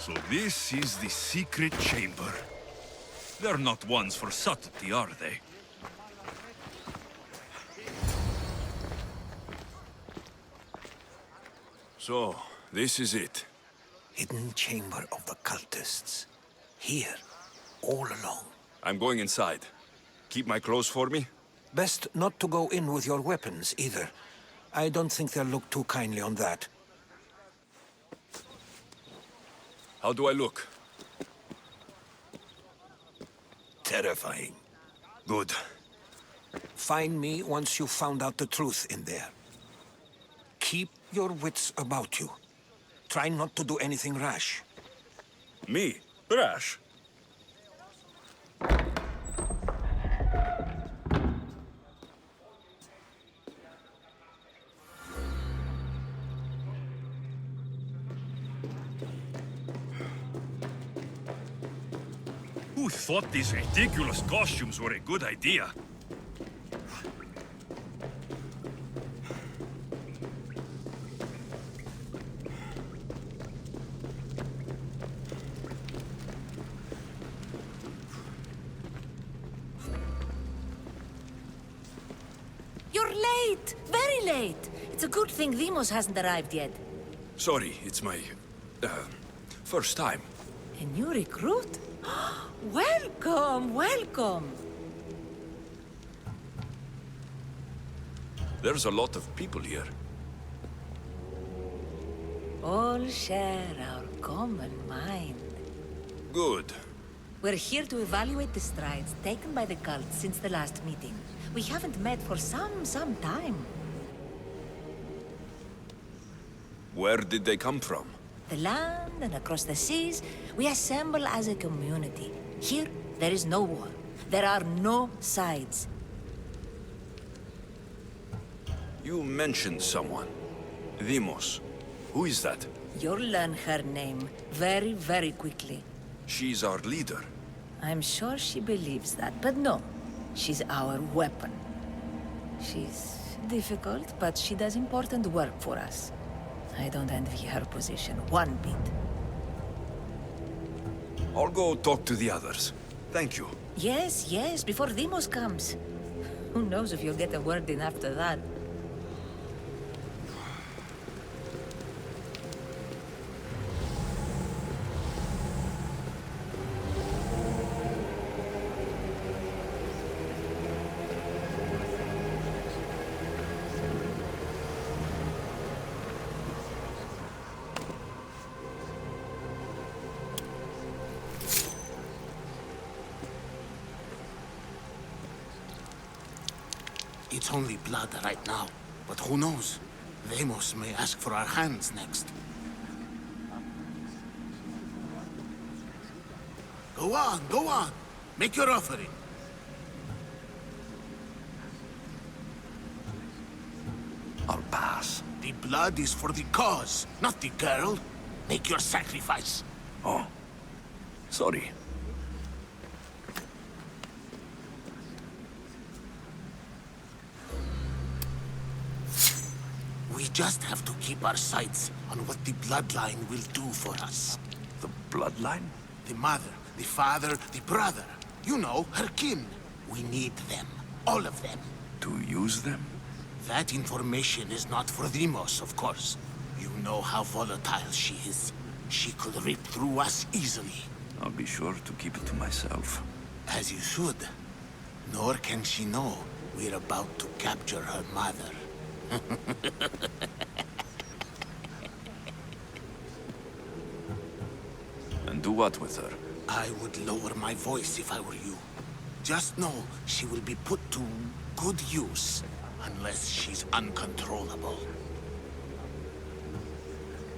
So this is the secret chamber. They're not ones for subtlety, are they? So, this is it. Hidden chamber of the cultists. Here, all along. I'm going inside. Keep my clothes for me? Best not to go in with your weapons, either. I don't think they'll look too kindly on that. How do I look? Terrifying. Good. Find me once you've found out the truth in there. Keep your wits about you. Try not to do anything rash. Me? Rash? Who thought these ridiculous costumes were a good idea? You're late! Very late! It's a good thing Demos hasn't arrived yet. Sorry, it's my... first time. A new recruit? Welcome, welcome! There's a lot of people here. All share our common mind. Good. We're here to evaluate the strides taken by the cult since the last meeting. We haven't met for some time. Where did they come from? The land and across the seas, we assemble as a community. Here, there is no war. There are no sides. You mentioned someone. Demos. Who is that? You'll learn her name very, very quickly. She's our leader. I'm sure she believes that, but no. She's our weapon. She's difficult, but she does important work for us. I don't envy her position one bit. I'll go talk to the others. Thank you. Yes, before Demos comes. Who knows if you'll get a word in after that. It's only blood right now, but who knows? Demos may ask for our hands next. Go on! Make your offering. I'll pass. The blood is for the cause, not the girl. Make your sacrifice. Oh. Sorry. We just have to keep our sights on what the bloodline will do for us. The bloodline? The mother, the father, the brother. You know, her kin. We need them. All of them. To use them? That information is not for Demos, of course. You know how volatile she is. She could rip through us easily. I'll be sure to keep it to myself. As you should. Nor can she know we're about to capture her mother. And do what with her? I would lower my voice if I were you. Just know she will be put to good use, unless she's uncontrollable.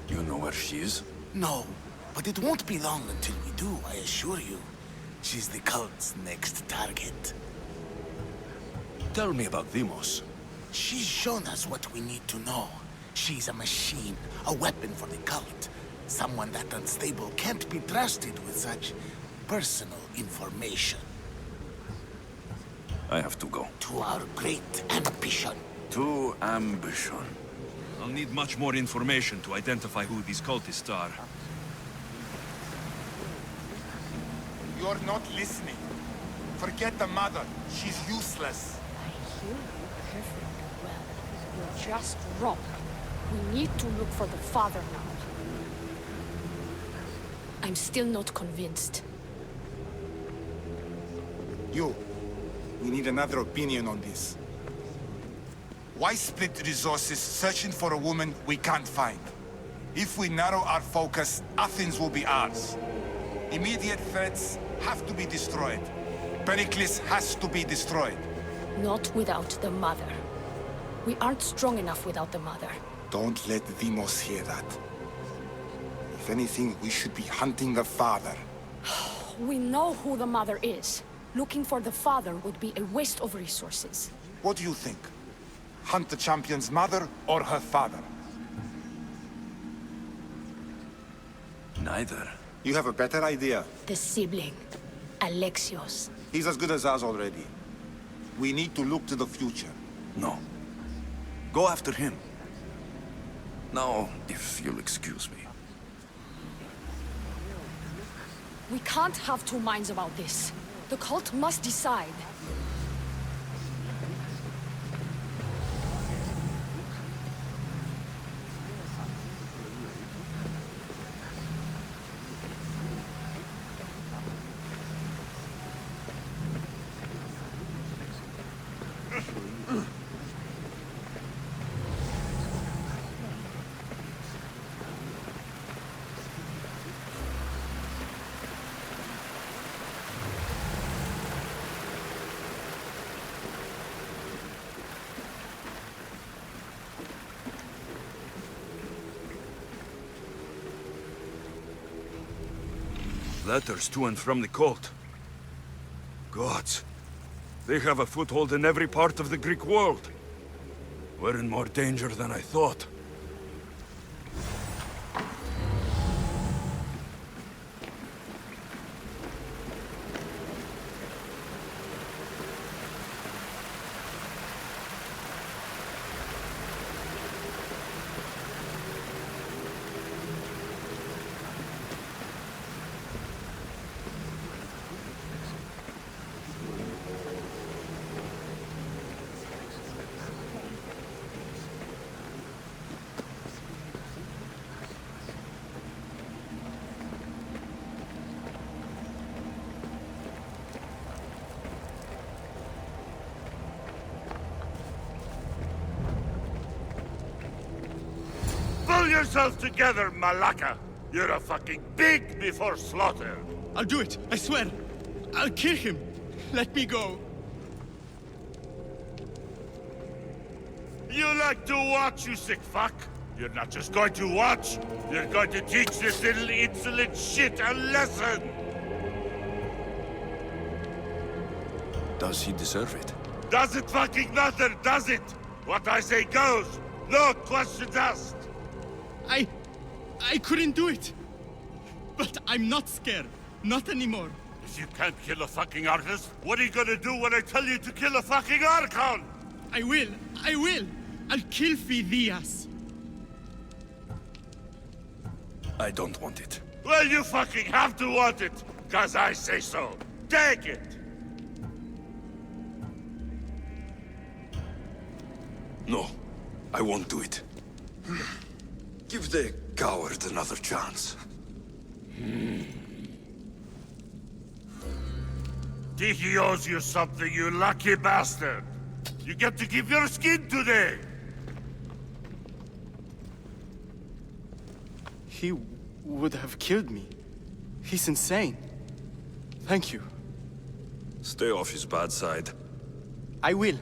You know where she is? No, but it won't be long until we do, I assure you. She's the cult's next target. Tell me about Demos. She's shown us what we need to know. She's a machine, a weapon for the cult. Someone that unstable can't be trusted with such personal information. I have to go. To our great ambition. To ambition. I'll need much more information to identify who these cultists are. You're not listening. Forget the mother. She's useless. I hear you perfectly well. You're just wrong. We need to look for the father now. I'm still not convinced. You. We need another opinion on this. Why split resources searching for a woman we can't find? If we narrow our focus, Athens will be ours. Immediate threats have to be destroyed. Pericles has to be destroyed. Not without the mother. We aren't strong enough without the mother. Don't let Demos hear that. If anything, we should be hunting the father. We know who the mother is. Looking for the father would be a waste of resources. What do you think? Hunt the champion's mother or her father? Neither. You have a better idea. The sibling, Alexios. He's as good as us already. We need to look to the future. No. Go after him. Now, if you'll excuse me. We can't have two minds about this. The cult must decide. Letters to and from the cult. Gods. They have a foothold in every part of the Greek world. We're in more danger than I thought. Pull yourself together, Malaka! You're a fucking pig before slaughter! I'll do it, I swear. I'll kill him. Let me go. You like to watch, you sick fuck? You're not just going to watch, you're going to teach this little insolent shit a lesson! Does he deserve it? Does it fucking matter, does it? What I say goes, no questions asked! I couldn't do it. But I'm not scared. Not anymore. If you can't kill a fucking artist, what are you gonna do when I tell you to kill a fucking Archon? I will. I'll kill Phidias. I don't want it. Well, you fucking have to want it, 'cause I say so. Take it! No, I won't do it. Give the coward another chance. Tiki owes you something, you lucky bastard! You get to keep your skin today! He would have killed me. He's insane. Thank you. Stay off his bad side. I will.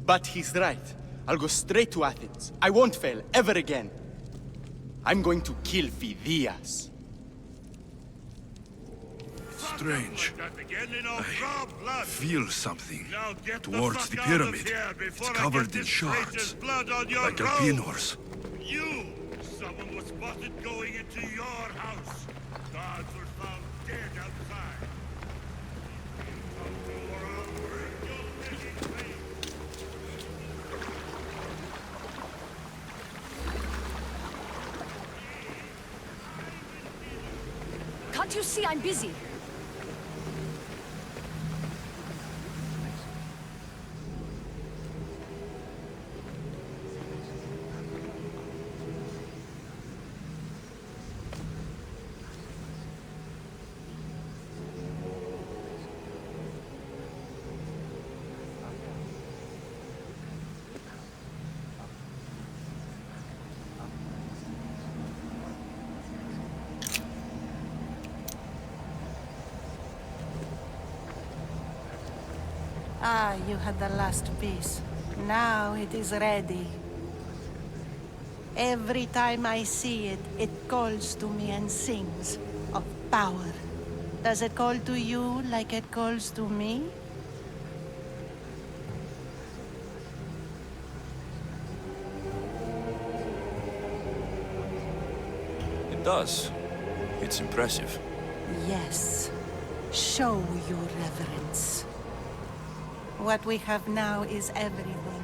But he's right. I'll go straight to Athens. I won't fail, ever again. I'm going to kill Phidias. Strange. I feel something towards the pyramid. It's covered in shards, like Alpinor's. woman was spotted going into your house. Guards were found dead outside. Come to or I'll break your neck in twain. Can't you see I'm busy? Ah, you had the last piece. Now it is ready. Every time I see it, it calls to me and sings of power. Does it call to you like it calls to me? It does. It's impressive. Yes. Show your reverence. What we have now is everything.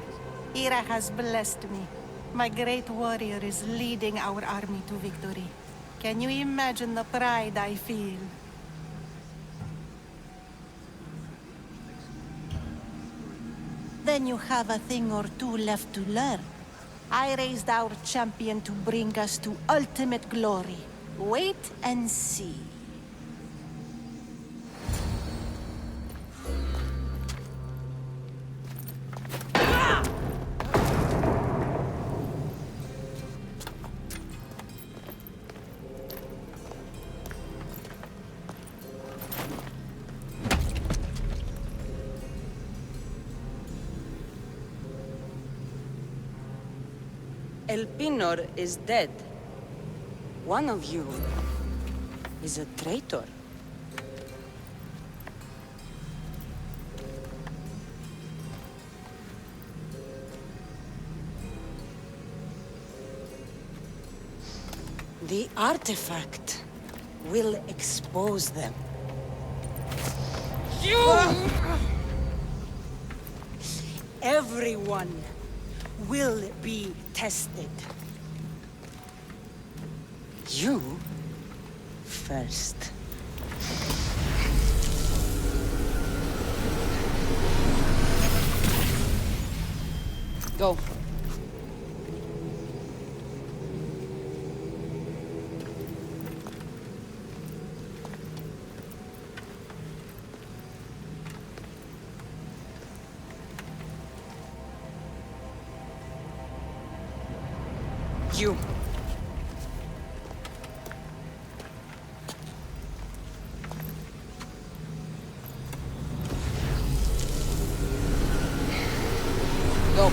Ira has blessed me. My great warrior is leading our army to victory. Can you imagine the pride I feel? Then you have a thing or two left to learn. I raised our champion to bring us to ultimate glory. Wait and see. El Pinor is dead. One of you is a traitor. The artifact will expose them. You! Everyone will be tested. You first. Go. You. Go.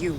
You.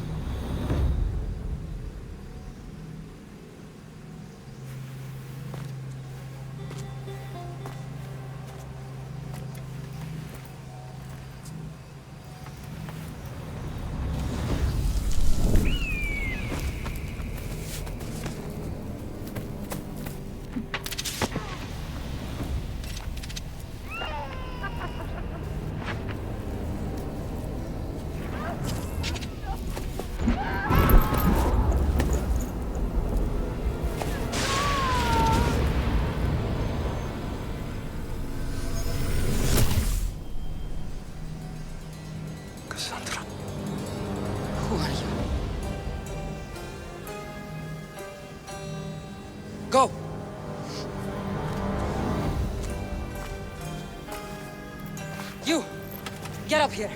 Who are you? Go! You! Get up here!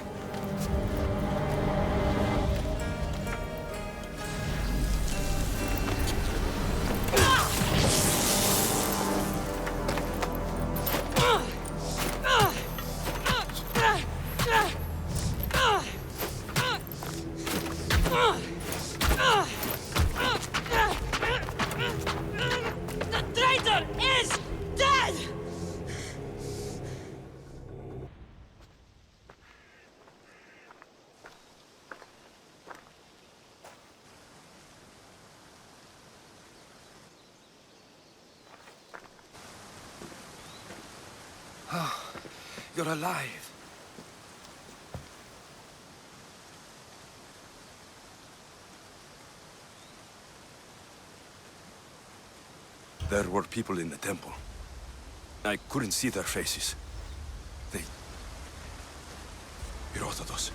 You're alive. There were people in the temple. I couldn't see their faces. Herodotus.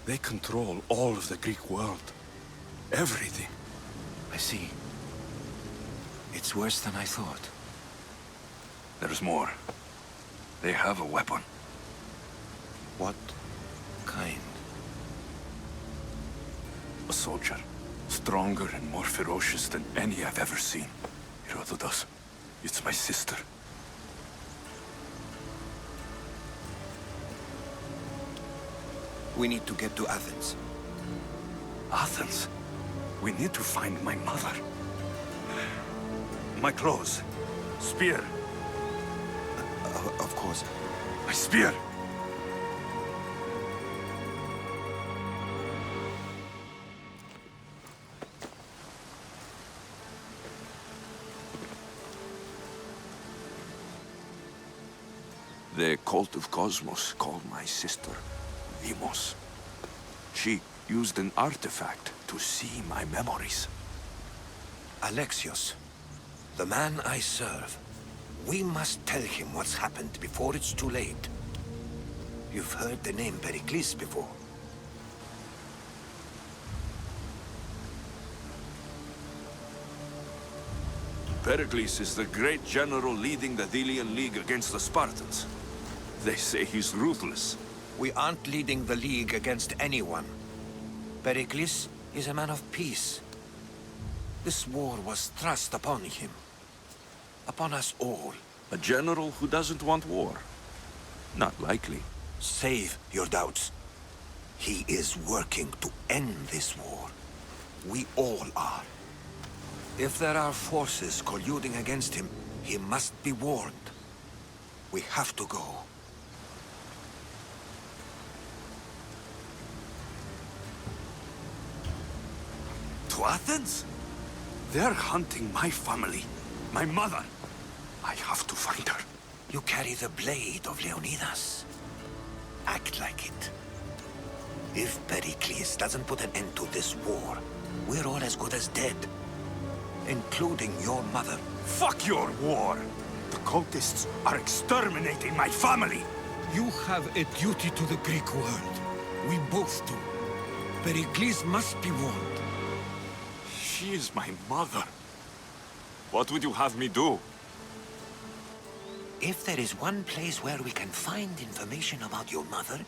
They control all of the Greek world. Everything. I see. It's worse than I thought. There's more. They have a weapon. What kind? A soldier. Stronger and more ferocious than any I've ever seen. Herodotus. It's my sister. We need to get to Athens. Athens? We need to find my mother. My clothes. Spear. Of course. My spear! The cult of Cosmos called my sister Demos. She used an artifact to see my memories. Alexios, the man I serve. We must tell him what's happened before it's too late. You've heard the name Pericles before. Pericles is the great general leading the Delian League against the Spartans. They say he's ruthless. We aren't leading the League against anyone. Pericles is a man of peace. This war was thrust upon him. Upon us all. A general who doesn't want war? Not likely. Save your doubts. He is working to end this war. We all are. If there are forces colluding against him, he must be warned. We have to go. To Athens? They're hunting my family. My mother. I have to find her. You carry the blade of Leonidas. Act like it. If Pericles doesn't put an end to this war, we're all as good as dead. Including your mother. Fuck your war! The cultists are exterminating my family! You have a duty to the Greek world. We both do. Pericles must be warned. She is my mother. What would you have me do? If there is one place where we can find information about your mother,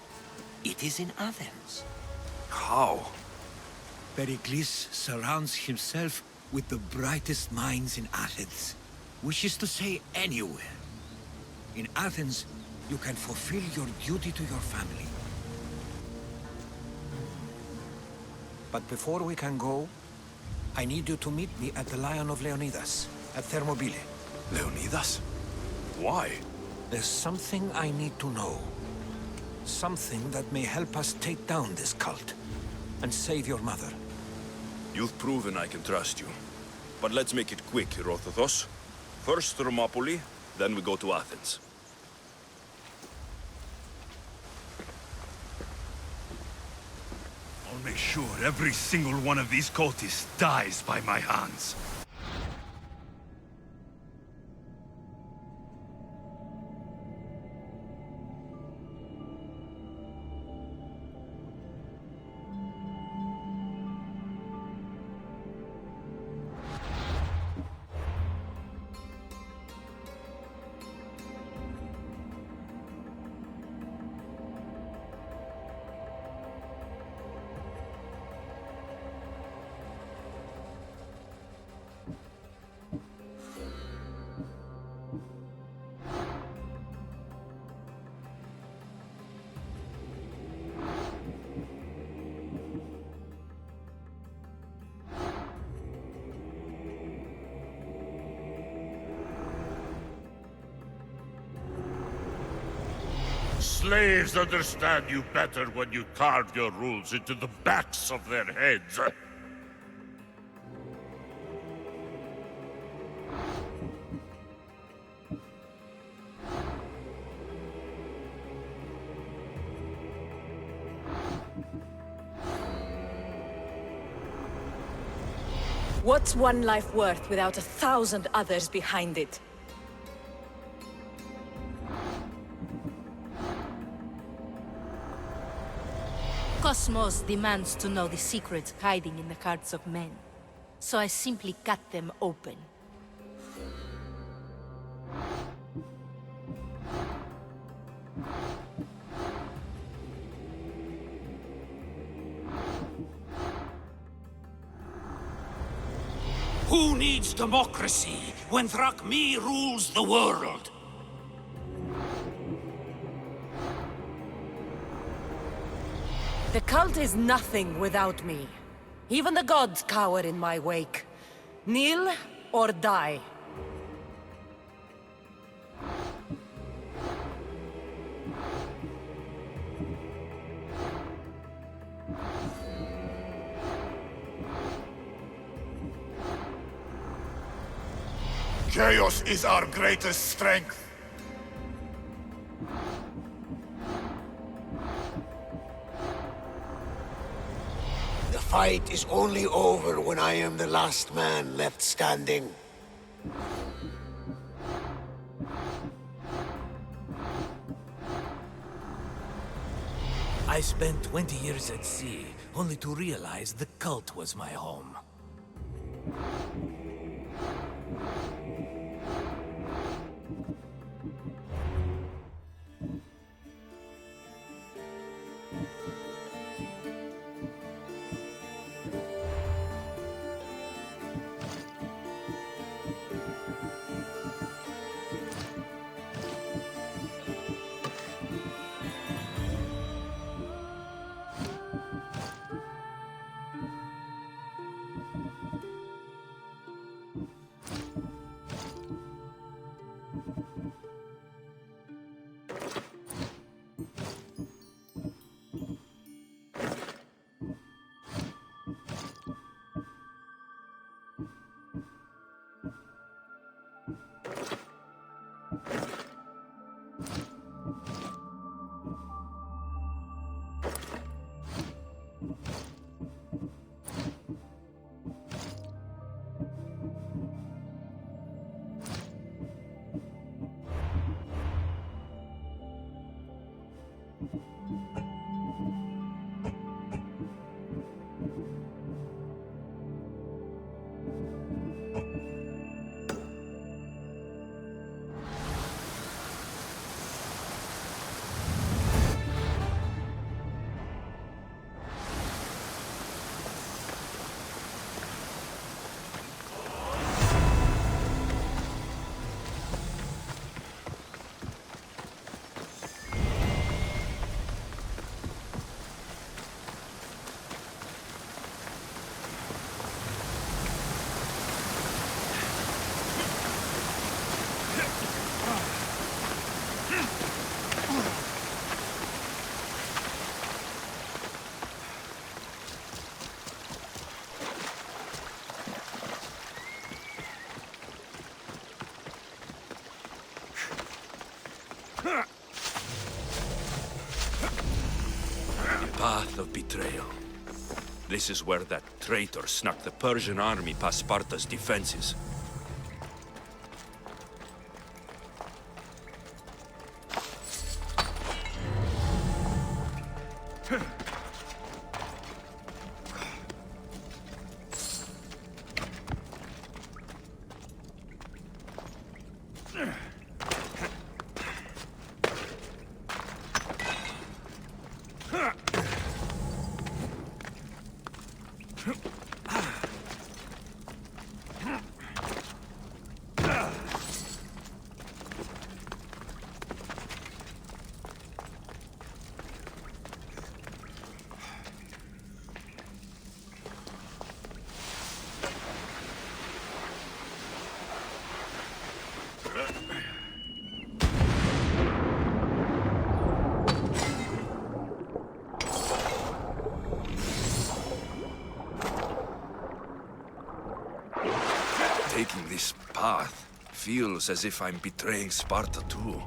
it is in Athens. How? Pericles surrounds himself with the brightest minds in Athens. Which is to say, anywhere. In Athens, you can fulfill your duty to your family. But before we can go, I need you to meet me at the Lion of Leonidas, at Thermopylae. Leonidas? Why? There's something I need to know. Something that may help us take down this cult and save your mother. You've proven I can trust you. But let's make it quick, Herodotus. First Thermopylae, then we go to Athens. I'll make sure every single one of these cultists dies by my hands. Slaves understand you better when you carve your rules into the backs of their heads. What's one life worth without 1,000 others behind it? Cosmos demands to know the secrets hiding in the hearts of men. So I simply cut them open. Who needs democracy when Thrakmi rules the world? The cult is nothing without me. Even the gods cower in my wake. Kneel or die. Chaos is our greatest strength. The fight is only over when I am the last man left standing. I spent 20 years at sea, only to realize the cult was my home. Path of betrayal. This is where that traitor snuck the Persian army past Sparta's defenses. Taking this path feels as if I'm betraying Sparta too.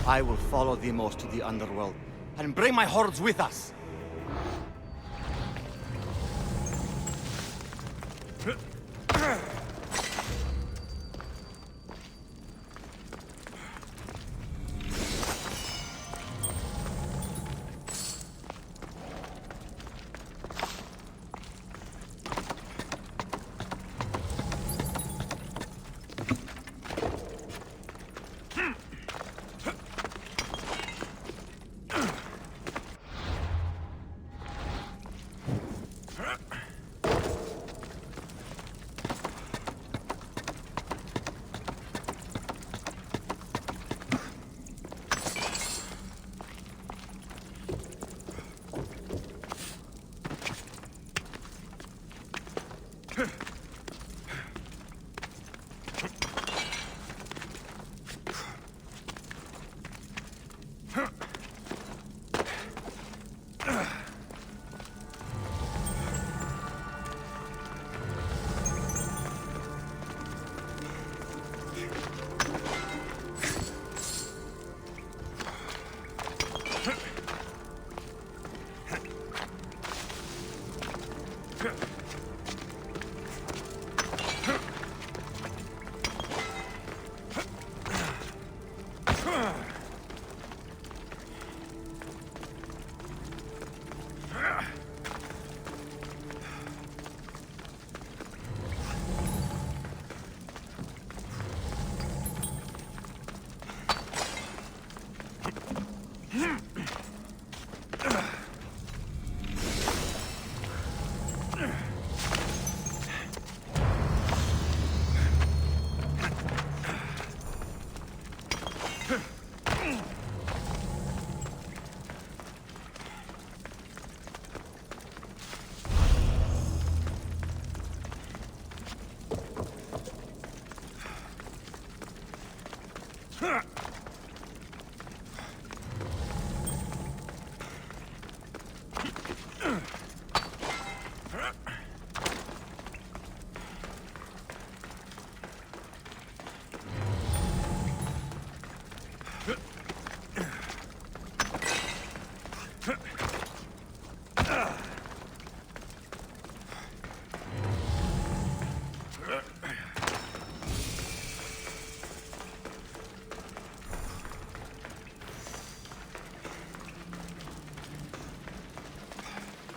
I will follow Demos to the underworld and bring my hordes with us.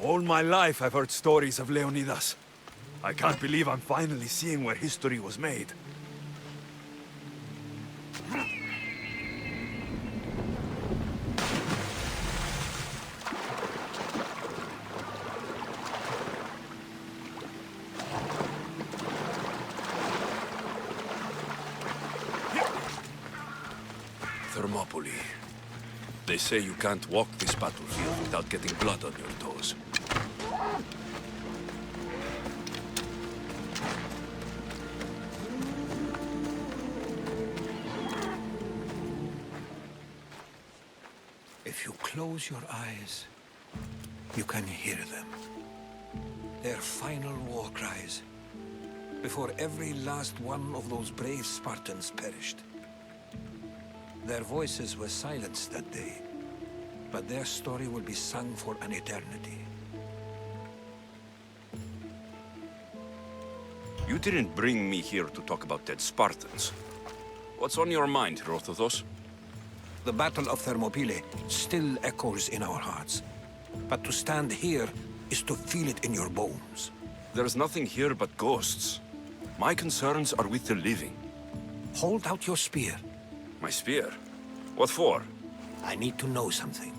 All my life I've heard stories of Leonidas. I can't believe I'm finally seeing where history was made. Thermopylae. They say you can't walk this battlefield without getting blood on your toes. If you close your eyes, you can hear them. Their final war cries, before every last one of those brave Spartans perished. Their voices were silenced that day, but their story will be sung for an eternity. You didn't bring me here to talk about dead Spartans. What's on your mind, Herodotus? The Battle of Thermopylae still echoes in our hearts. But to stand here is to feel it in your bones. There's nothing here but ghosts. My concerns are with the living. Hold out your spear. My spear? What for? I need to know something.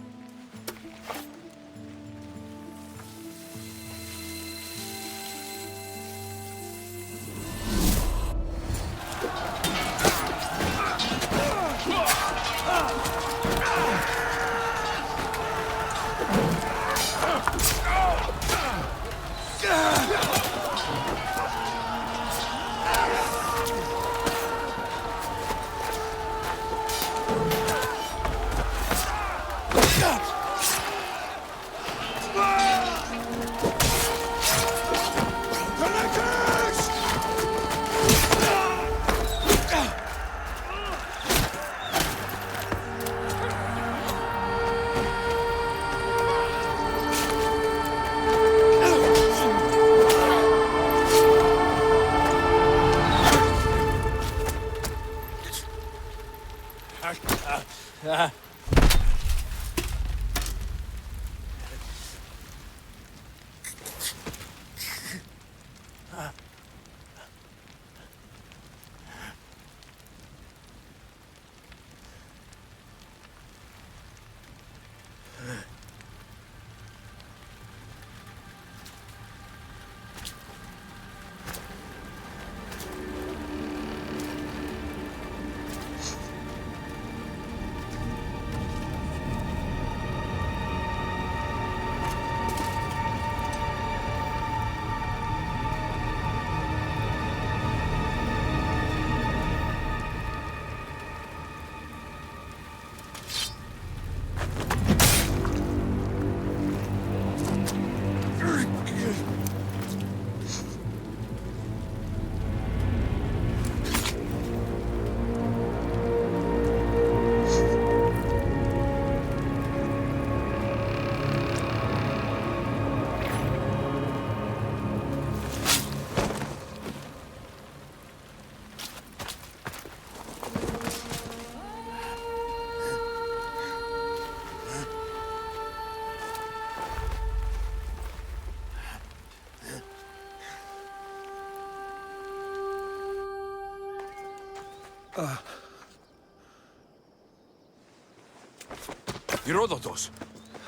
Herodotus!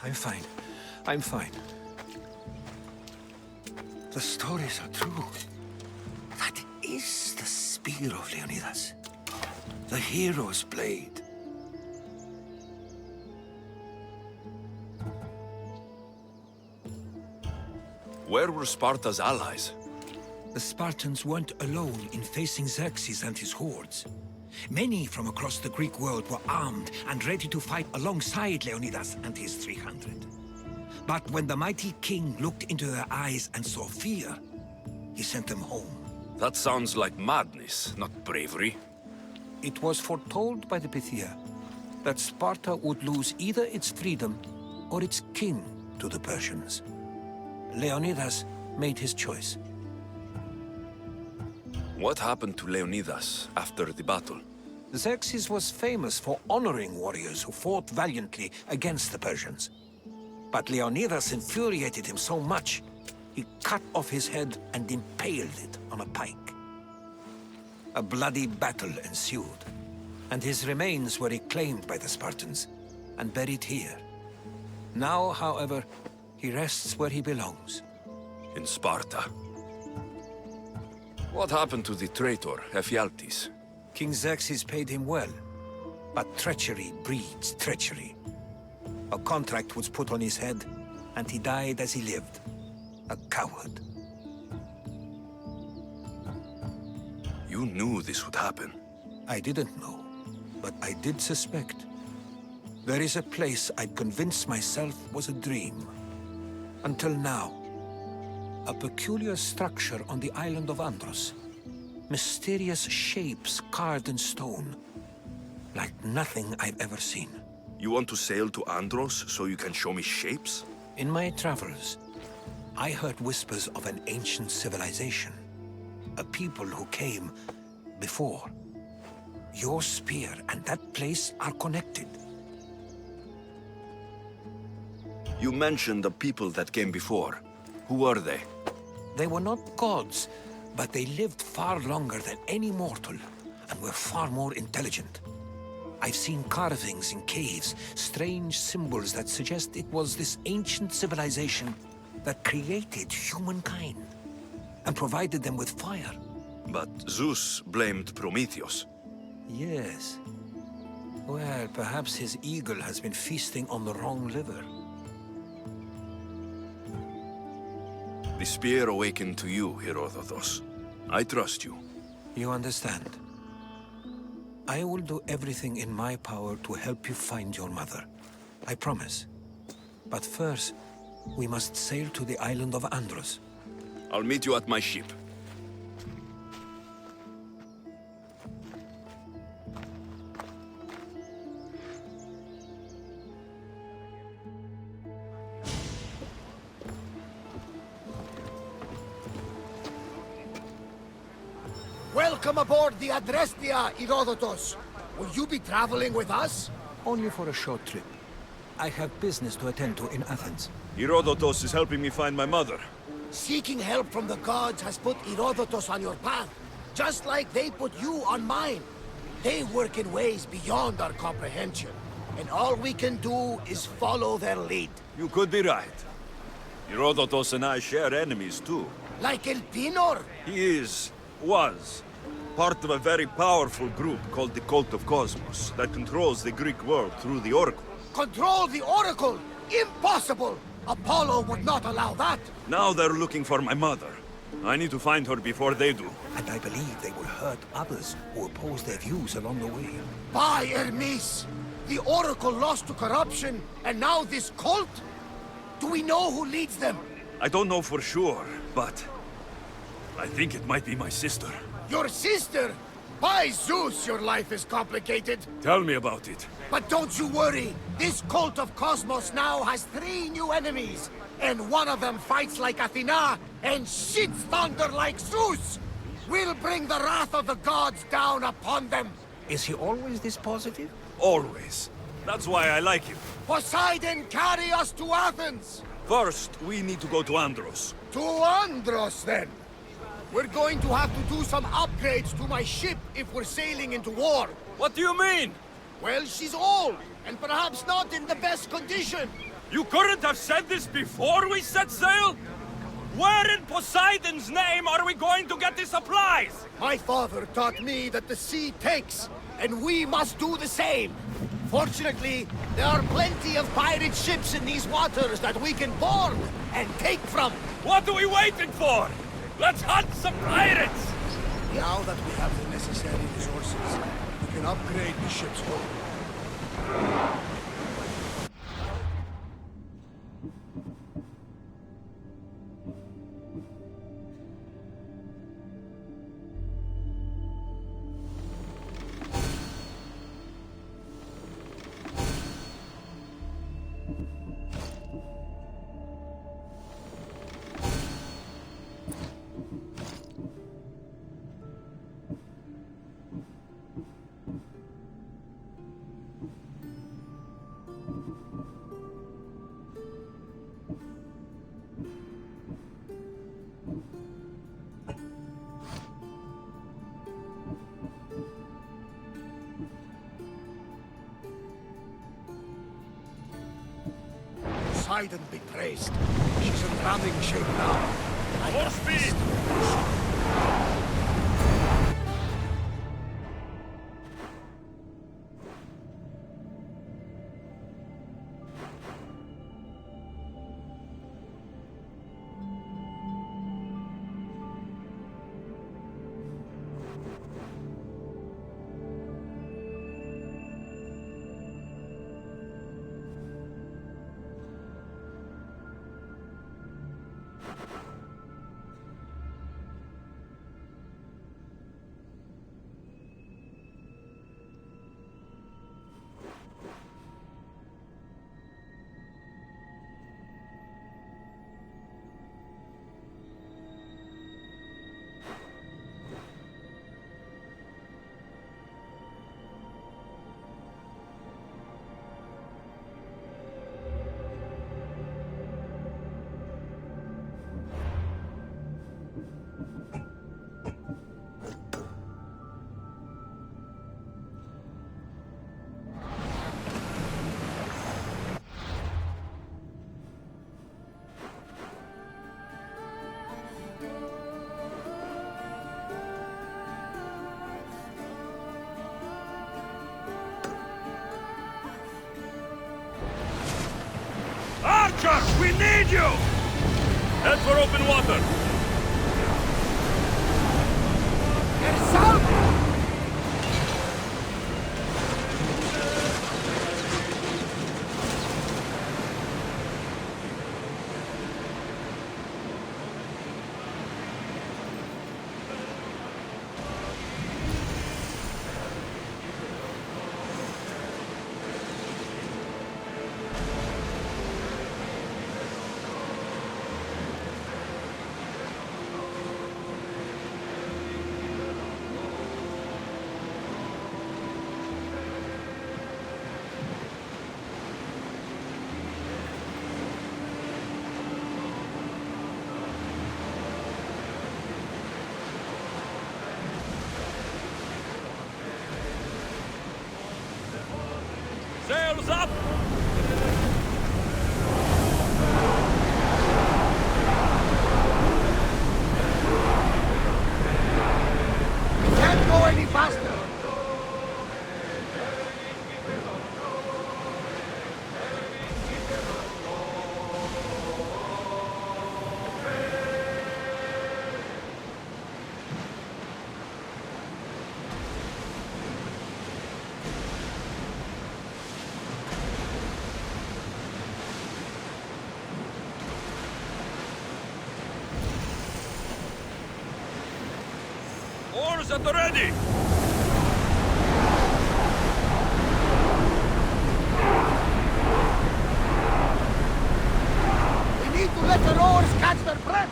I'm fine. I'm fine. The stories are true. That is the spear of Leonidas. The hero's blade. Where were Sparta's allies? The Spartans weren't alone in facing Xerxes and his hordes. Many from across the Greek world were armed and ready to fight alongside Leonidas and his 300. But when the mighty king looked into their eyes and saw fear, he sent them home. That sounds like madness, not bravery. It was foretold by the Pythia that Sparta would lose either its freedom or its king to the Persians. Leonidas made his choice. What happened to Leonidas after the battle? Xerxes was famous for honoring warriors who fought valiantly against the Persians. But Leonidas infuriated him so much, he cut off his head and impaled it on a pike. A bloody battle ensued, and his remains were reclaimed by the Spartans and buried here. Now, however, he rests where he belongs. In Sparta. What happened to the traitor, Ephialtes? King Xerxes paid him well, but treachery breeds treachery. A contract was put on his head, and he died as he lived. A coward. You knew this would happen. I didn't know, but I did suspect. There is a place I'd convinced myself was a dream. Until now. A peculiar structure on the island of Andros. Mysterious shapes carved in stone. Like nothing I've ever seen. You want to sail to Andros so you can show me shapes? In my travels, I heard whispers of an ancient civilization. A people who came before. Your spear and that place are connected. You mentioned the people that came before. Who were they? They were not gods, but they lived far longer than any mortal, and were far more intelligent. I've seen carvings in caves, strange symbols that suggest it was this ancient civilization that created humankind, and provided them with fire. But Zeus blamed Prometheus. Yes. Well, perhaps his eagle has been feasting on the wrong liver. The spear awakened to you, Herodotus. I trust you. You understand. I will do everything in my power to help you find your mother. I promise. But first, we must sail to the island of Andros. I'll meet you at my ship. Welcome aboard the Adrestia, Herodotus. Will you be traveling with us? Only for a short trip. I have business to attend to in Athens. Herodotus is helping me find my mother. Seeking help from the gods has put Herodotus on your path, just like they put you on mine. They work in ways beyond our comprehension, and all we can do is follow their lead. You could be right. Herodotus and I share enemies too. Like El Pinor? He was, part of a very powerful group called the Cult of Cosmos that controls the Greek world through the Oracle. Control the Oracle? Impossible! Apollo would not allow that! Now they're looking for my mother. I need to find her before they do. And I believe they will hurt others who oppose their views along the way. By Hermes! The Oracle lost to corruption, and now this cult? Do we know who leads them? I don't know for sure, but I think it might be my sister. Your sister? By Zeus, your life is complicated. Tell me about it. But don't you worry. This cult of Cosmos now has 3 new enemies. And one of them fights like Athena and shits thunder like Zeus. We'll bring the wrath of the gods down upon them. Is he always this positive? Always. That's why I like him. Poseidon, carry us to Athens! First, we need to go to Andros. To Andros, then! We're going to have to do some upgrades to my ship if we're sailing into war. What do you mean? Well, she's old, and perhaps not in the best condition. You couldn't have said this before we set sail? Where in Poseidon's name are we going to get the supplies? My father taught me that the sea takes, and we must do the same. Fortunately, there are plenty of pirate ships in these waters that we can board and take from. What are we waiting for? Let's hunt some pirates! Now that we have the necessary resources, we can upgrade the ship's hull. Poseidon be praised. She's in ramming shape now. More speed! Archer, we need you! Head for open water. Sails up! Can't go any faster! Oars at the ready! We need to let the rowers catch their breath!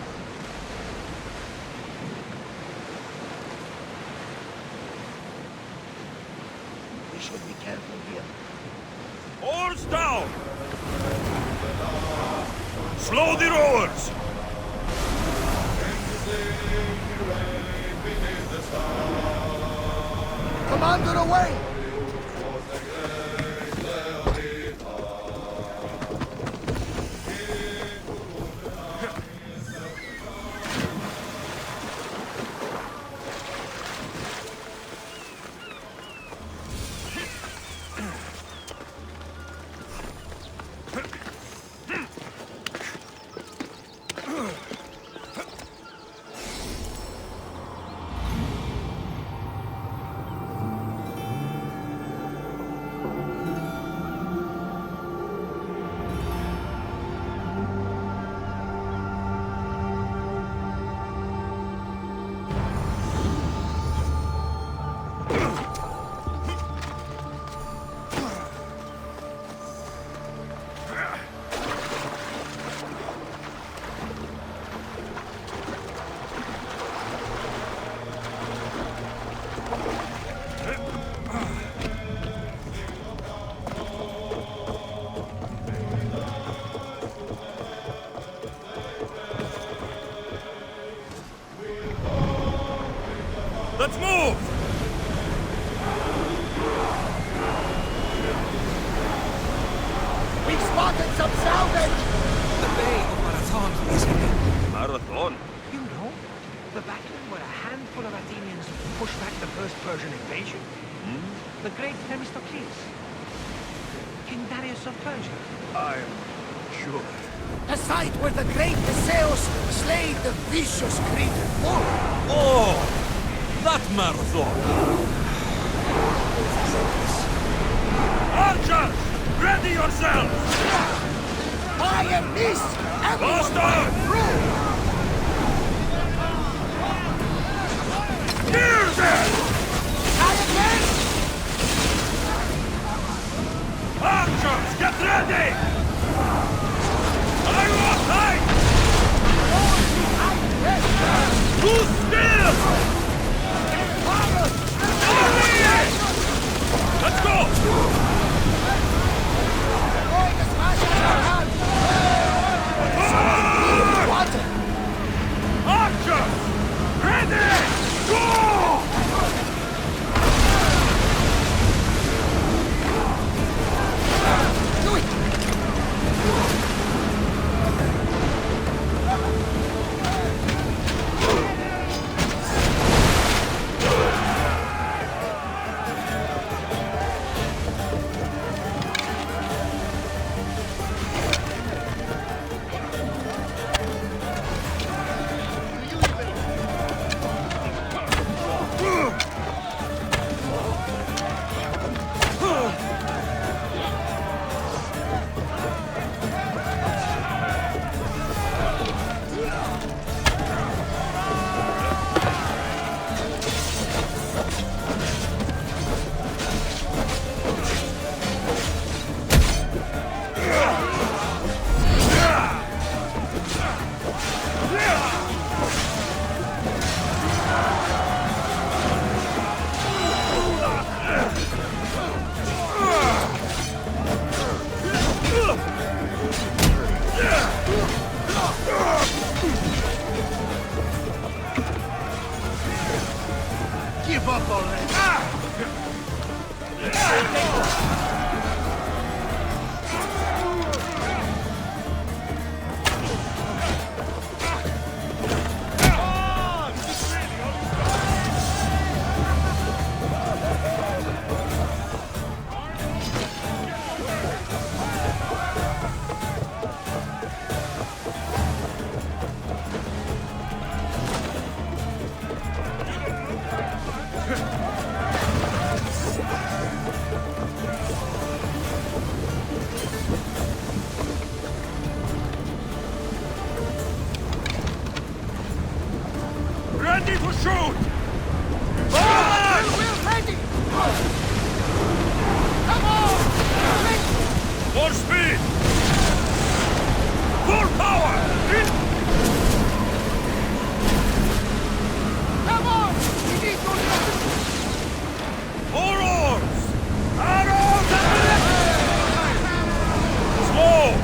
We should be careful here. Oars down! Slow the rowers! Commander, away! Let's move! We spotted some salvage! The Bay of Marathon is ahead. Marathon? You know, the battle where a handful of Athenians pushed back the first Persian invasion. The great Themistocles. King Darius of Persia. I'm sure. The site where the great Theseus slayed the vicious Cretan bull! Oh! That marathon! Archers! Ready yourselves! Fire, miss! Everyone Bust fire out! through! Here's it! Try again! Archers, get ready! I will fight! Too still! Let's go! Going as fast as I can! Something really water! Archers! Ready! Go! Do it! shoot! We're ready! Come on! More speed! Full power! Come on! We need to listen! More oars! Arrows and slow!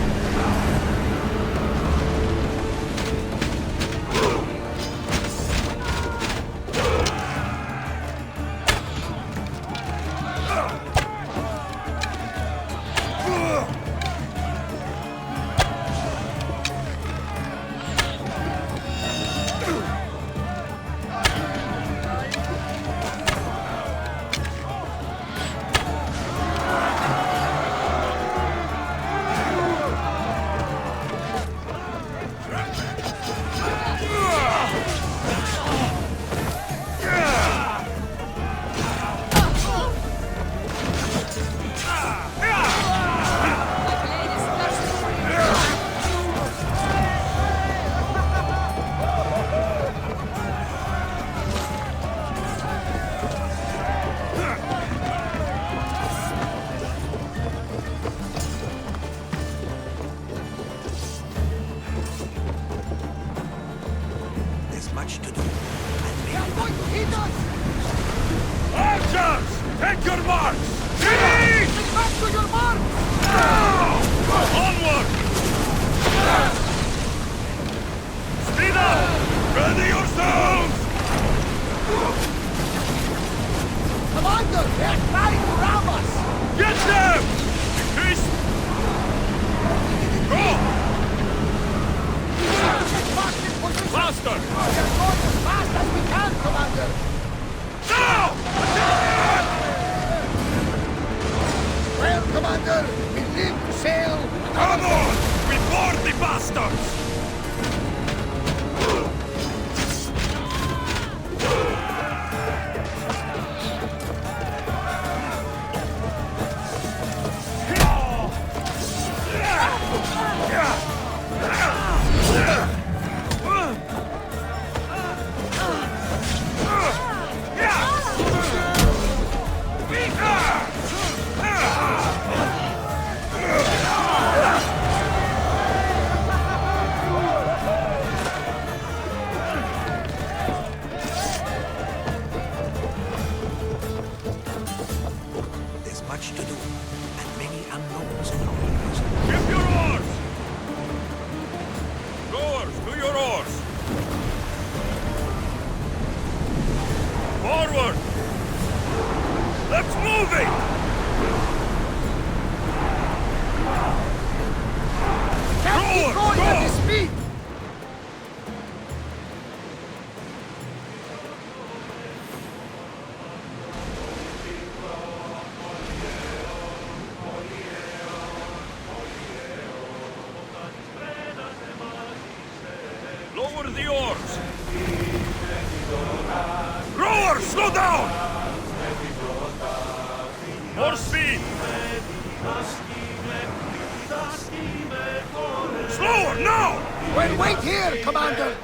There's much to do. They are going to hit us! Archers! Take your marks! Ready! Get back to your mark! Onward! Speed up! Ready yourselves! Commander, they're trying to ram us! Get them! Increase! Go! Get back in position! Faster! We're going as fast as we can, Commander! Now! Well, Commander, we live to sail. Come on! We board the bastards! There's much to do, and many unknowns in our ways. Ship your oars! Rowers, do your oars! Forward! Let's move it! Can't keep Rowers, going at go! this speed! Lower the oars! Rowers, slow down! More speed! Slower, now! Well, wait here, Commander!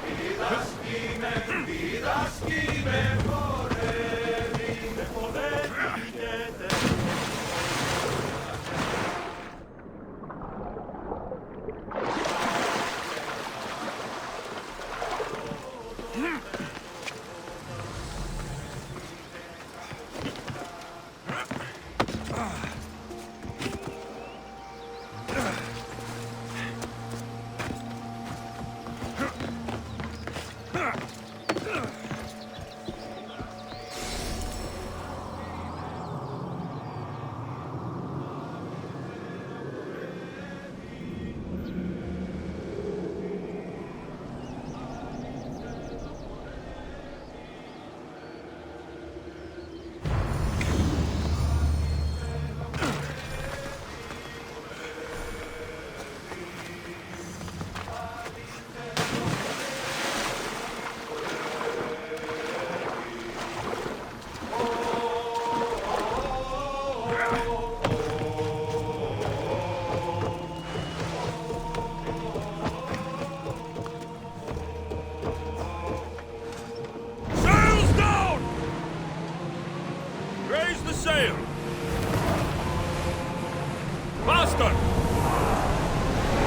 master!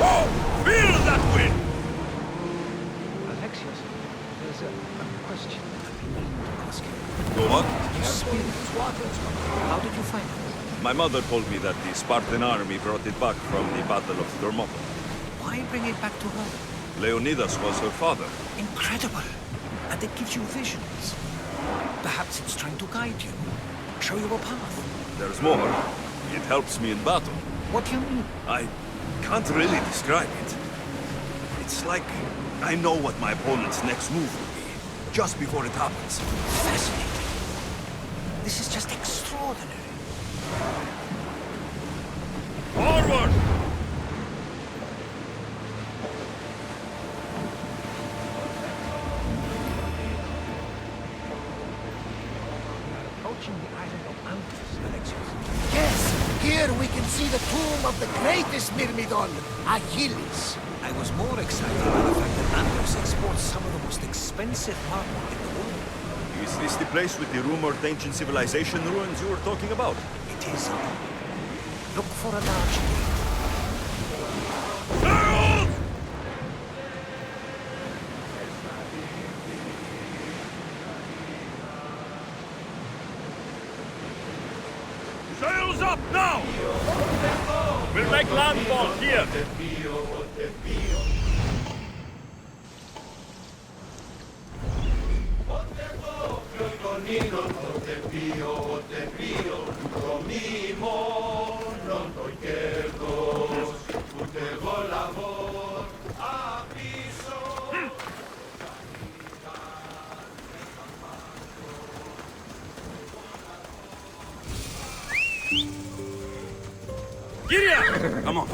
Oh! Feel that wind! Alexios, there's a question I've been meaning to ask you. Go on. How did you find it? My mother told me that the Spartan army brought it back from the Battle of Thermopylae. Why bring it back to her? Leonidas was her father. Incredible! And it gives you visions. Perhaps it's trying to guide you, show you a path. There's more. It helps me in battle. What do you mean? I can't really describe it. It's like I know what my opponent's next move will be, just before it happens. Fascinating. This is just extraordinary. Forward! Approaching the island of Anthos, Alexios. Yes, here we can see the tomb of the greatest Myrmidon, Achilles. I was more excited by the fact that Anthos exports some of the most expensive marble in the world. Is this the place with the rumored ancient civilization ruins you were talking about? It is. Look for a large gate. Herald! Sails up now! We'll make landfall here! Gideon! Come on.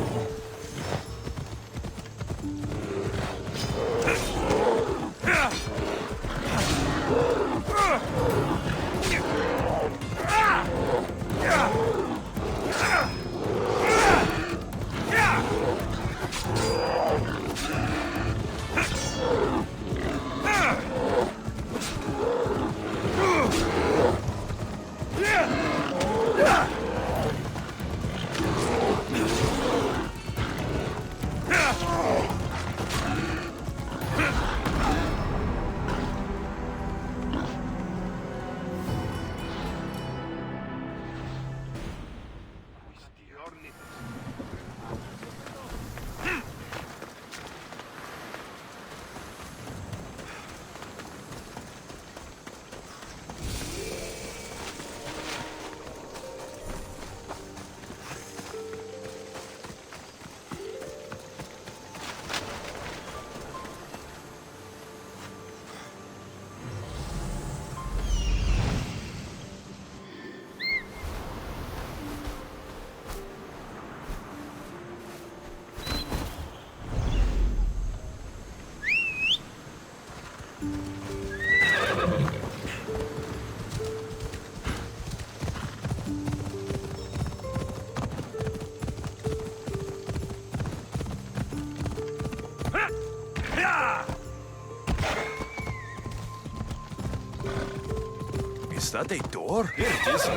Is that a door? Here it is.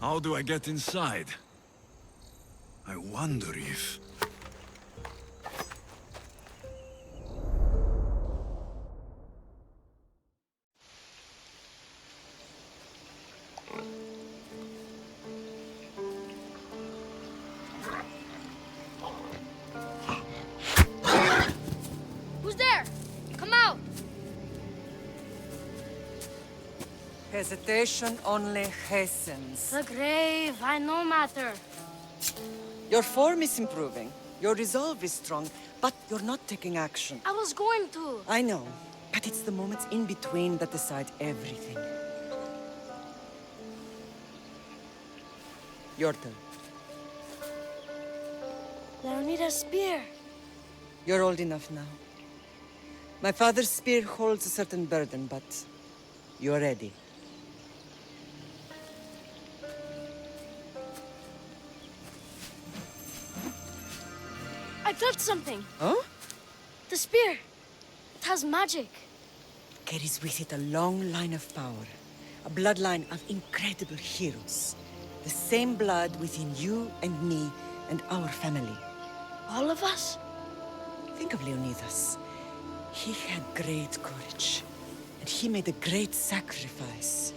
How do I get inside? I wonder if... Who's there? Come out! Hesitation only hastens. The grave, I no matter. Your form is improving. Your resolve is strong, but you're not taking action. I was going to. I know, but it's the moments in between that decide everything. Your turn. Leonidas' spear. You're old enough now. My father's spear holds a certain burden, but you're ready. I touched something. Huh? The spear! It has magic. Carries with it a long line of power. A bloodline of incredible heroes. The same blood within you and me and our family. All of us? Think of Leonidas. He had great courage. And he made a great sacrifice.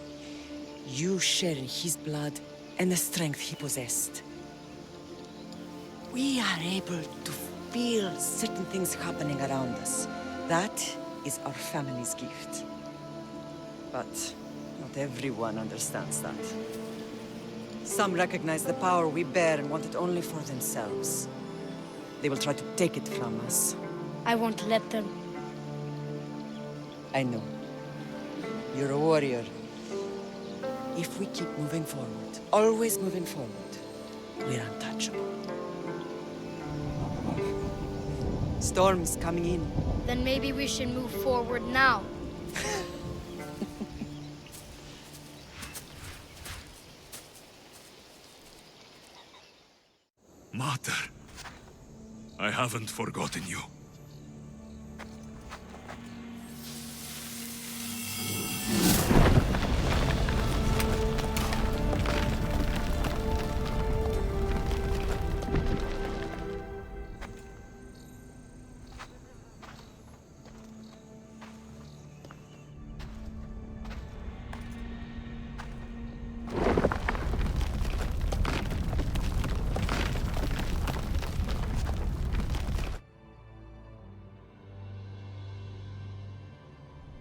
You share in his blood and the strength he possessed. We are able to feel certain things happening around us. That is our family's gift. But not everyone understands that. Some recognize the power we bear and want it only for themselves. They will try to take it from us. I won't let them. I know. You're a warrior. If we keep moving forward, always moving forward, we're untouchable. Storm's coming in. Then maybe we should move forward now. Mater, I haven't forgotten you.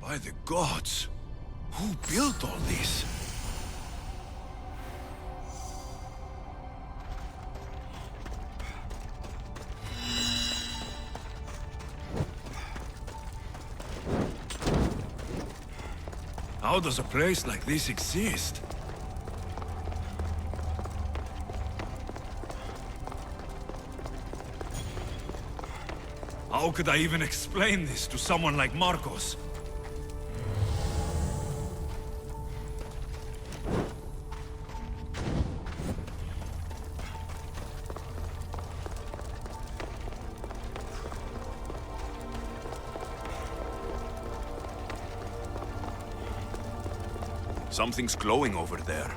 By the gods! Who built all this? How does a place like this exist? How could I even explain this to someone like Marcos? Something's glowing over there.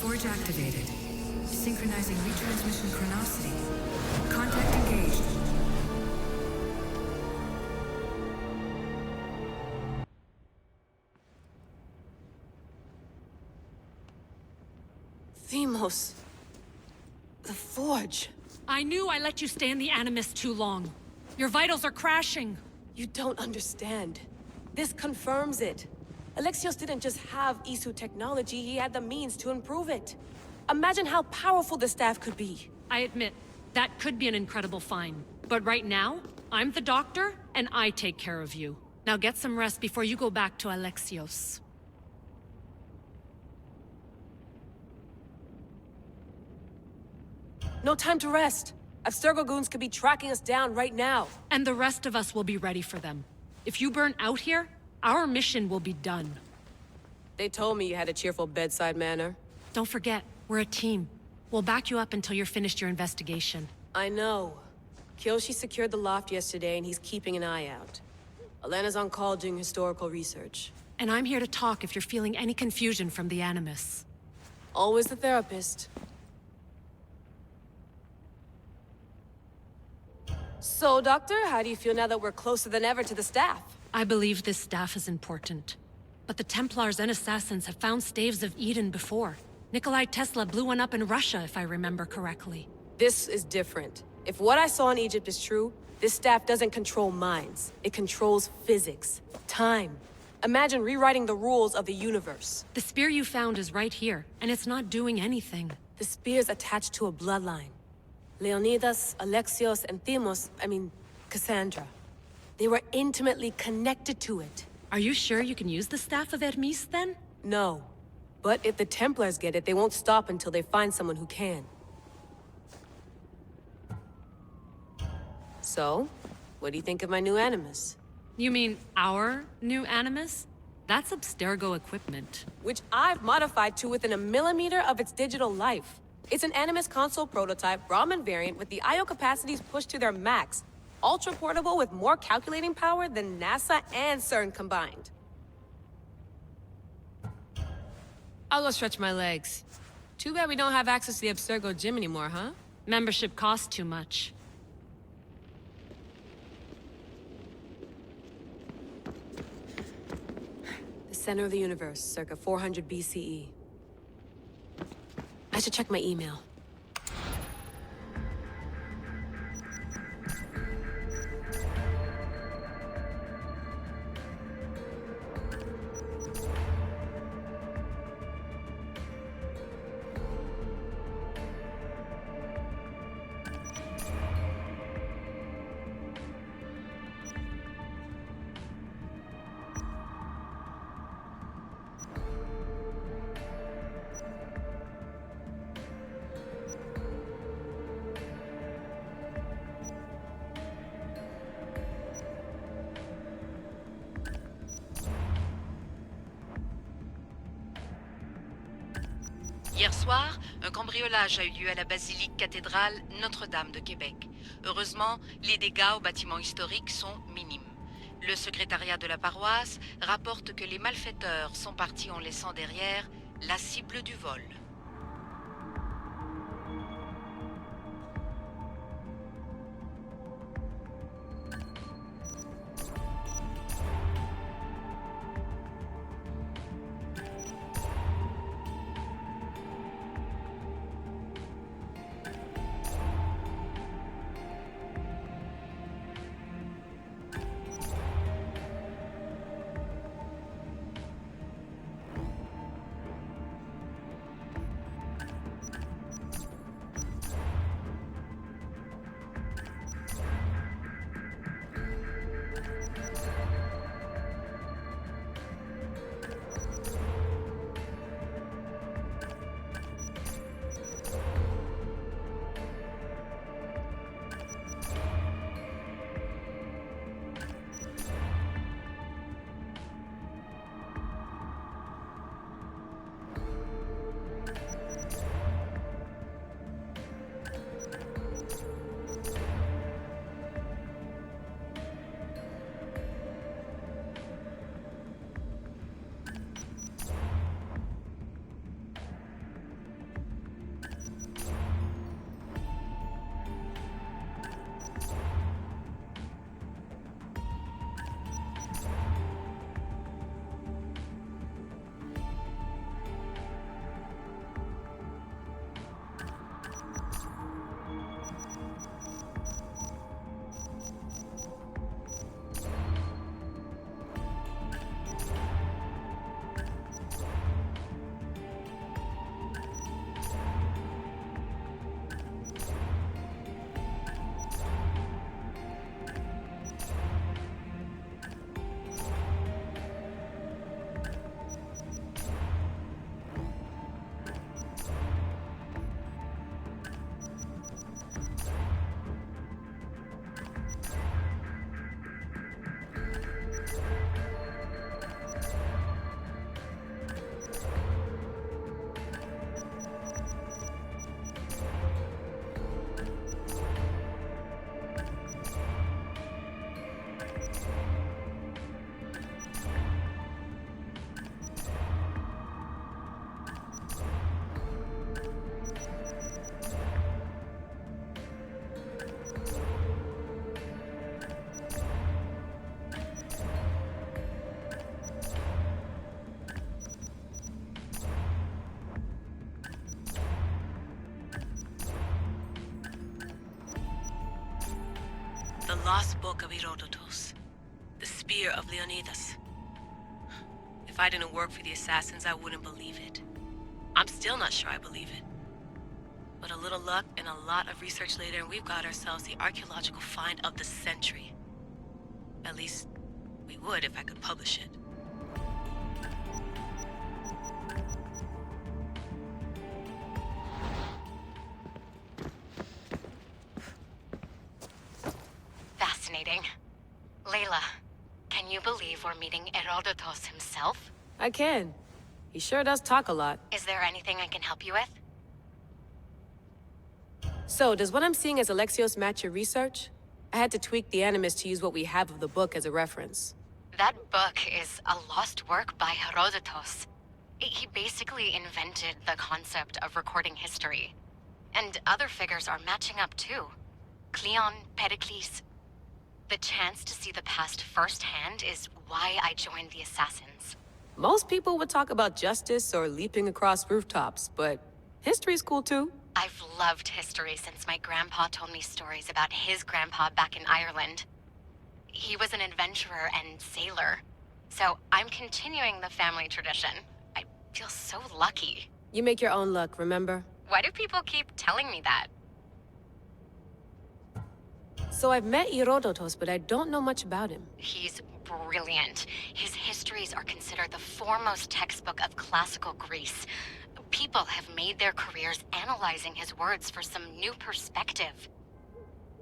Forge activated. Synchronizing retransmission chronicity. Contact engaged. Themos. The Forge. I knew I let you stay in the Animus too long. Your vitals are crashing. You don't understand. This confirms it. Alexios didn't just have Isu technology, he had the means to improve it. Imagine how powerful the staff could be. I admit, that could be an incredible find. But right now, I'm the doctor, and I take care of you. Now get some rest before you go back to Alexios. No time to rest. Abstergo goons could be tracking us down right now. And the rest of us will be ready for them. If you burn out here, our mission will be done. They told me you had a cheerful bedside manner. Don't forget, we're a team. We'll back you up until you're finished your investigation. I know. Kyoshi secured the loft yesterday and he's keeping an eye out. Elena's on call doing historical research. And I'm here to talk if you're feeling any confusion from the Animus. Always the therapist. So, Doctor, how do you feel now that we're closer than ever to the staff? I believe this staff is important. But the Templars and Assassins have found staves of Eden before. Nikolai Tesla blew one up in Russia, if I remember correctly. This is different. If what I saw in Egypt is true, this staff doesn't control minds. It controls physics, time. Imagine rewriting the rules of the universe. The spear you found is right here, and it's not doing anything. The spear's attached to a bloodline. Leonidas, Alexios, and Cassandra. They were intimately connected to it. Are you sure you can use the Staff of Hermes, then? No. But if the Templars get it, they won't stop until they find someone who can. So, what do you think of my new Animus? You mean our new Animus? That's Abstergo equipment. Which I've modified to within a millimeter of its digital life. It's an Animus console prototype, Brahmin variant with the I/O capacities pushed to their max. Ultra-portable with more calculating power than NASA and CERN combined. I'll go stretch my legs. Too bad we don't have access to the Abstergo gym anymore, huh? Membership costs too much. The center of the universe, circa 400 BCE. I should check my email. Hier soir, un cambriolage a eu lieu à la basilique cathédrale Notre-Dame de Québec. Heureusement, les dégâts au bâtiment historique sont minimes. Le secrétariat de la paroisse rapporte que les malfaiteurs sont partis en laissant derrière la cible du vol. The Lost Book of Herodotus. The Spear of Leonidas. If I didn't work for the Assassins, I wouldn't believe it. I'm still not sure I believe it. But a little luck and a lot of research later, and we've got ourselves the archaeological find of the century. At least, we would if I could publish it. Fascinating. Layla, can you believe we're meeting Herodotus himself? I can. He sure does talk a lot. Is there anything I can help you with? So, does what I'm seeing as Alexios match your research? I had to tweak the Animus to use what we have of the book as a reference. That book is a lost work by Herodotus. He basically invented the concept of recording history. And other figures are matching up too. Cleon, Pericles. The chance to see the past firsthand is why I joined the Assassins. Most people would talk about justice or leaping across rooftops, but history's cool too. I've loved history since my grandpa told me stories about his grandpa back in Ireland. He was an adventurer and sailor, so I'm continuing the family tradition. I feel so lucky. You make your own luck, remember? Why do people keep telling me that? So I've met Herodotus, but I don't know much about him. He's brilliant. His histories are considered the foremost textbook of classical Greece. People have made their careers analyzing his words for some new perspective.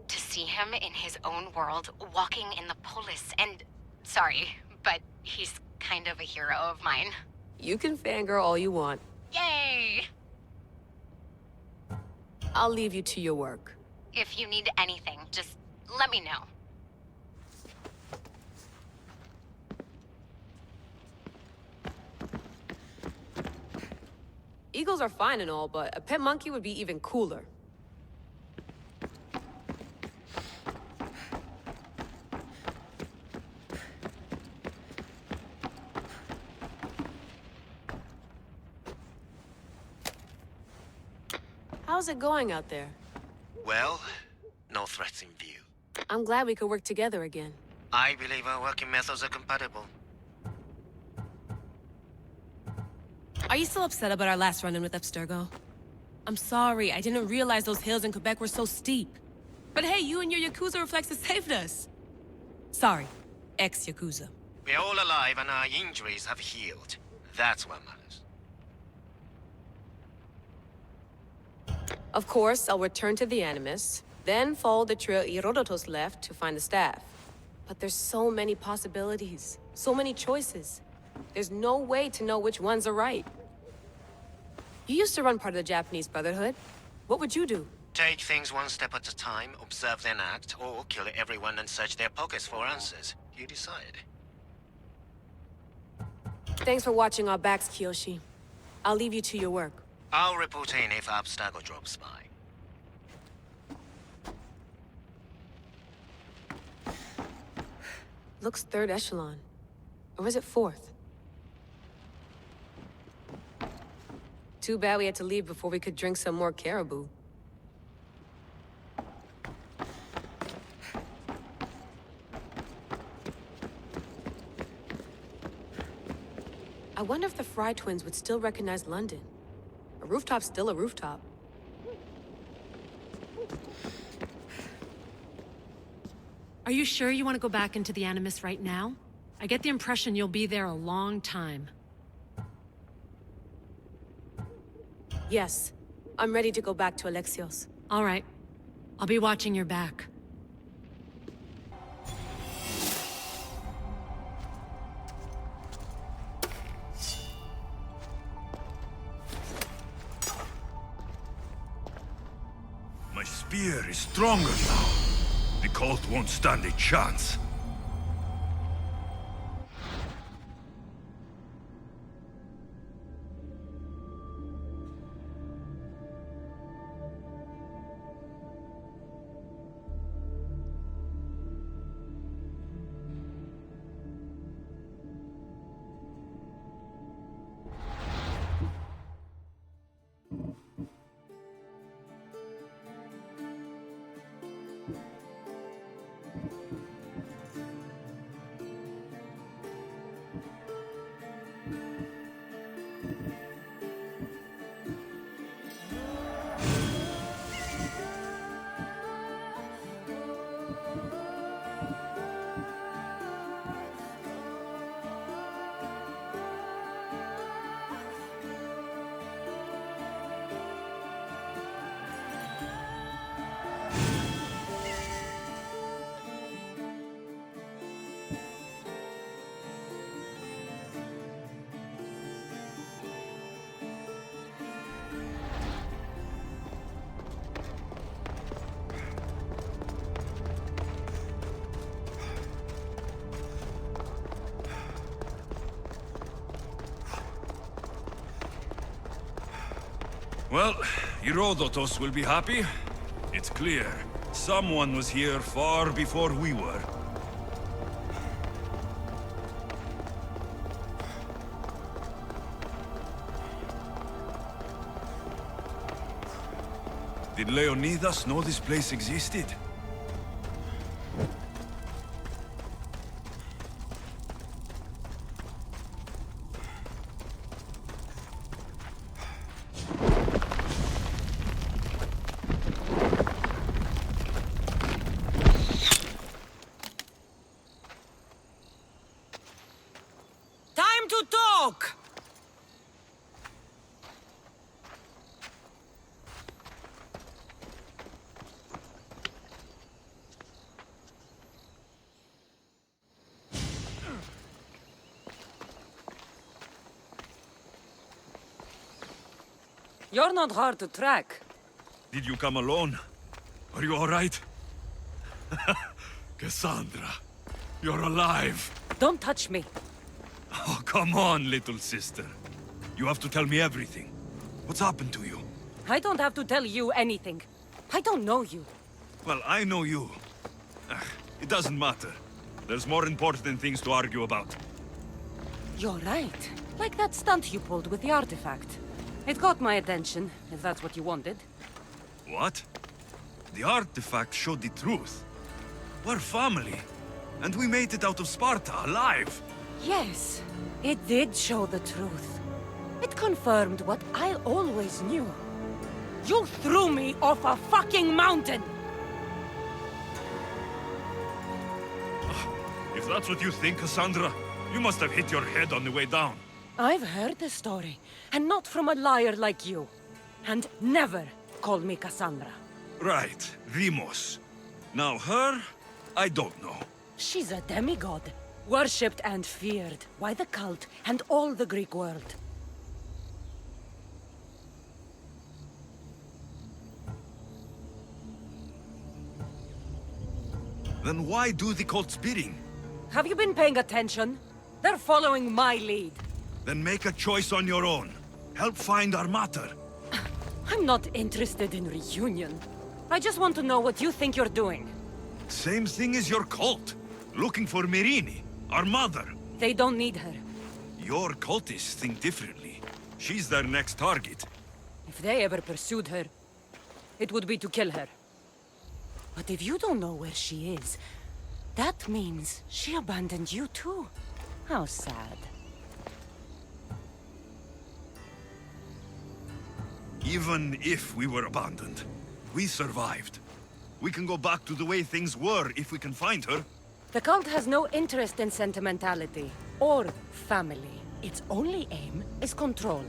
To see him in his own world, walking in the polis, and... Sorry, but he's kind of a hero of mine. You can fangirl all you want. Yay! I'll leave you to your work. If you need anything, just let me know. Eagles are fine and all, but a pet monkey would be even cooler. How's it going out there? Well, no threats in view. I'm glad we could work together again. I believe our working methods are compatible. Are you still upset about our last run-in with Abstergo? I'm sorry, I didn't realize those hills in Quebec were so steep. But hey, you and your Yakuza reflexes saved us. Sorry, ex-Yakuza. We're all alive and our injuries have healed. That's what matters. Of course, I'll return to the Animus, then follow the trail Herodotus left to find the staff. But there's so many possibilities, so many choices. There's no way to know which ones are right. You used to run part of the Japanese Brotherhood. What would you do? Take things one step at a time, observe then act, or kill everyone and search their pockets for answers. You decide. Thanks for watching our backs, Kiyoshi. I'll leave you to your work. I'll report in if Abstergo drops by. Looks third echelon. Or is it fourth? Too bad we had to leave before we could drink some more caribou. I wonder if the Fry twins would still recognize London. A rooftop's still a rooftop. Are you sure you want to go back into the Animus right now? I get the impression you'll be there a long time. Yes. I'm ready to go back to Alexios. All right. I'll be watching your back. My spear is stronger now. The cult won't stand a chance. Well, Herodotus will be happy. It's clear. Someone was here far before we were. Did Leonidas know this place existed? Time to talk! You're not hard to track. Did you come alone? Are you all right? Cassandra, you're alive. Don't touch me. Oh, come on, little sister. You have to tell me everything. What's happened to you? I don't have to tell you anything. I don't know you. Well, I know you. It doesn't matter. There's more important things to argue about. You're right. Like that stunt you pulled with the artifact. It got my attention, if that's what you wanted. What? The artifact showed the truth. We're family. And we made it out of Sparta, alive. Yes, it did show the truth. It confirmed what I always knew. You threw me off a fucking mountain! If that's what you think, Cassandra, you must have hit your head on the way down. I've heard the story, and not from a liar like you. And never call me Cassandra. Right, Demos. Now her, I don't know. She's a demigod, worshipped and feared by the cult and all the Greek world. Then why do the cult's bidding? Have you been paying attention? They're following my lead. Then make a choice on your own. Help find our mater. I'm not interested in reunion. I just want to know what you think you're doing. Same thing as your cult. Looking for Myrrine, our mother. They don't need her. Your cultists think differently. She's their next target. If they ever pursued her, it would be to kill her. But if you don't know where she is, that means she abandoned you too. How sad. Even if we were abandoned, we survived. We can go back to the way things were if we can find her. The cult has no interest in sentimentality or family. Its only aim is control.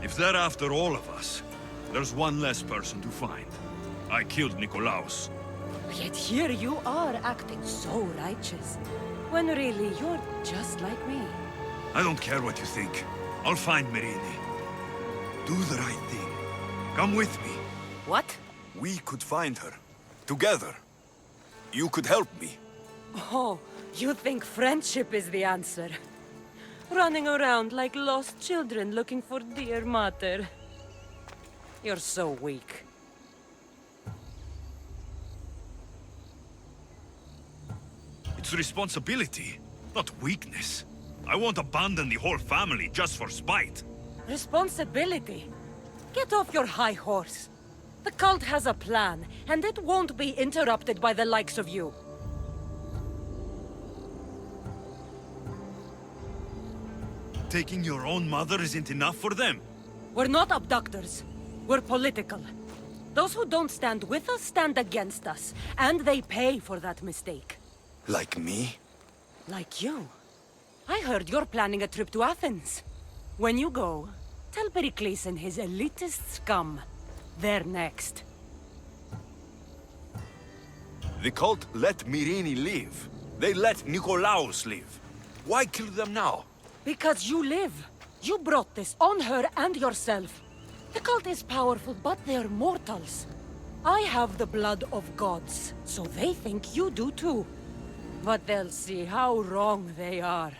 If they're after all of us, there's one less person to find. I killed Nikolaos. Yet here you are acting so righteous, when really you're just like me. I don't care what you think. I'll find Myrrine. Do the right thing. Come with me. What? We could find her. Together. You could help me. Oh, you think friendship is the answer? Running around like lost children looking for dear mater. You're so weak. It's responsibility, not weakness. I won't abandon the whole family just for spite. Responsibility? Get off your high horse. The cult has a plan, and it won't be interrupted by the likes of you. Taking your own mother isn't enough for them? We're not abductors. We're political. Those who don't stand with us stand against us, and they pay for that mistake. Like me? Like you. I heard you're planning a trip to Athens. When you go, tell Pericles and his elitist scum they're next. The cult let Myrene live. They let Nikolaos live. Why kill them now? Because you live. You brought this on her and yourself. The cult is powerful, but they're mortals. I have the blood of gods, so they think you do too. But they'll see how wrong they are.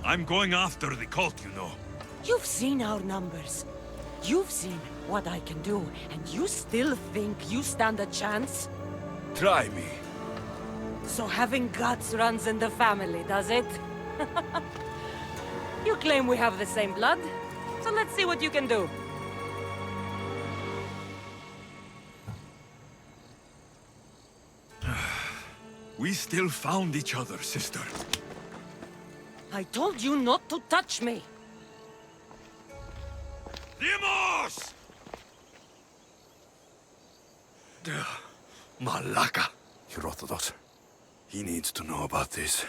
I'm going after the cult, you know. You've seen our numbers. You've seen what I can do, and you still think you stand a chance? Try me. So having guts runs in the family, does it? You claim we have the same blood, so let's see what you can do. We still found each other, sister. I told you not to touch me! Demos! Malaka. Herodotus. He needs to know about this.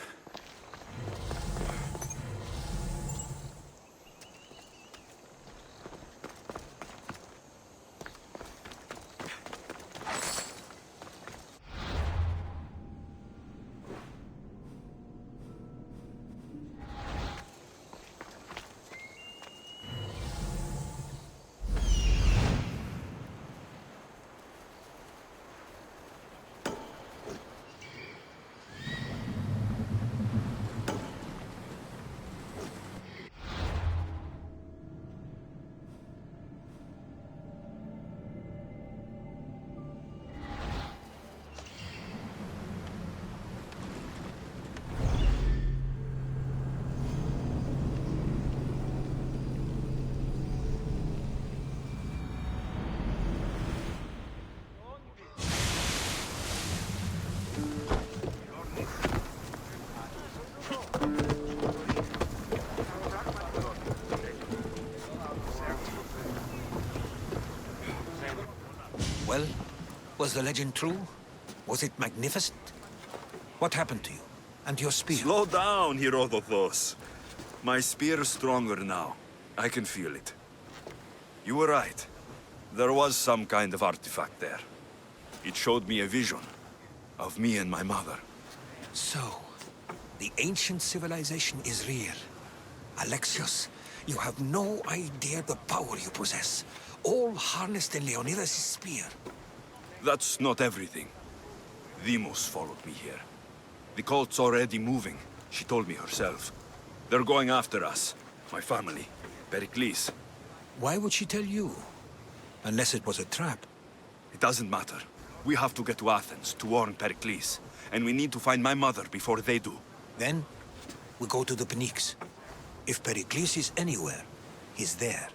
Well, was the legend true? Was it magnificent? What happened to you? And your spear? Slow down, Herodotus. My spear is stronger now. I can feel it. You were right. There was some kind of artifact there. It showed me a vision of me and my mother. So, the ancient civilization is real. Alexios, you have no idea the power you possess. All harnessed in Leonidas' spear. That's not everything. Demos followed me here. The cult's already moving. She told me herself. They're going after us. My family. Pericles. Why would she tell you? Unless it was a trap. It doesn't matter. We have to get to Athens to warn Pericles. And we need to find my mother before they do. Then, we go to the Pnyx. If Pericles is anywhere, he's there.